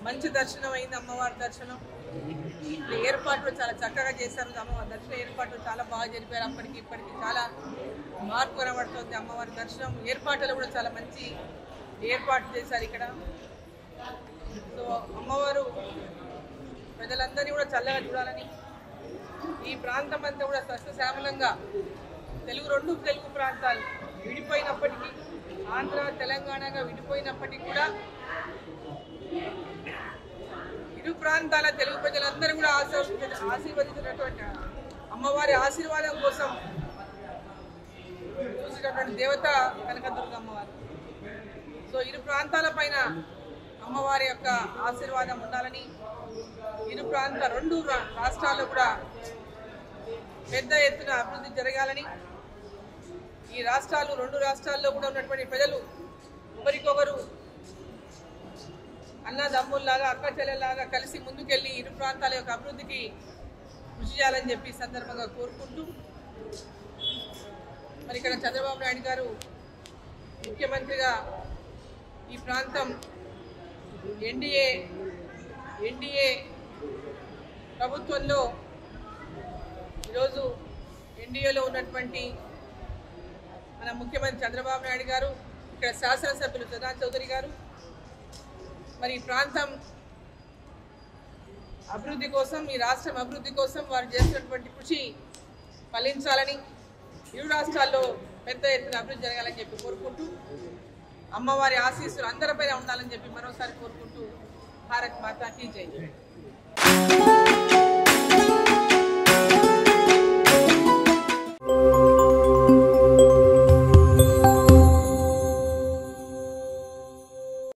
మంచి దర్శనం అయింది, అమ్మవారి దర్శనం. ఏర్పాట్లు చాలా చక్కగా చేశారు. అమ్మవారి దర్శన ఏర్పాట్లు చాలా బాగా జరిపారు. అప్పటికి ఇప్పటికి చాలా మార్పు కనబడుతుంది. అమ్మవారి దర్శనం ఏర్పాట్లు కూడా చాలా మంచి ఏర్పాట్లు చేశారు ఇక్కడ. సో అమ్మవారు ప్రజలందరినీ కూడా చల్లగా చూడాలని, ఈ ప్రాంతం అంతా కూడా సస్యశ్యామలంగా రెండు తెలుగు ప్రాంతాలు విడిపోయినప్పటికీ, ఆంధ్ర తెలంగాణగా విడిపోయినప్పటికీ కూడా ఇరు ప్రాంతాల తెలుగు ప్రజలందరూ కూడా ఆశీర్వదించినటువంటి అమ్మవారి ఆశీర్వాదం కోసం చూసినటువంటి దేవత కనకదుర్గ అమ్మవారు. సో ఇరు ప్రాంతాల పైన అమ్మవారి యొక్క ఆశీర్వాదం ఉండాలని, ఇరు రెండు రాష్ట్రాల్లో కూడా పెద్ద ఎత్తున అభివృద్ధి జరగాలని, ఈ రెండు రాష్ట్రాల్లో కూడా ఉన్నటువంటి ప్రజలు ఒకరికొకరు అన్నదమ్ముల్లాగా అక్క చెల్లెల్లాగా కలిసి ముందుకెళ్ళి ఇరు ప్రాంతాల యొక్క అభివృద్ధికి కృషి చేయాలని చెప్పి సందర్భంగా కోరుకుంటూ, మరి ఇక్కడ చంద్రబాబు నాయుడు గారు ముఖ్యమంత్రిగా ఈ ప్రాంతం ఎన్డీఏ ప్రభుత్వంలో ఈరోజు ఎన్డీఏలో ఉన్నటువంటి మన ముఖ్యమంత్రి చంద్రబాబు నాయుడు గారు, ఇక్కడ శాసనసభ్యులు ప్రధాన్ చౌదరి గారు మరి ఈ ప్రాంతం అభివృద్ధి కోసం, ఈ రాష్ట్రం అభివృద్ధి కోసం వారు చేస్తున్నటువంటి కృషి ఫలించాలని, ఇరు రాష్ట్రాల్లో పెద్ద ఎత్తున అభివృద్ధి జరగాలని చెప్పి కోరుకుంటూ, అమ్మవారి ఆశీస్సులు అందరిపైన ఉండాలని చెప్పి మరోసారి కోరుకుంటూ భారత్ మాతా కీ జై.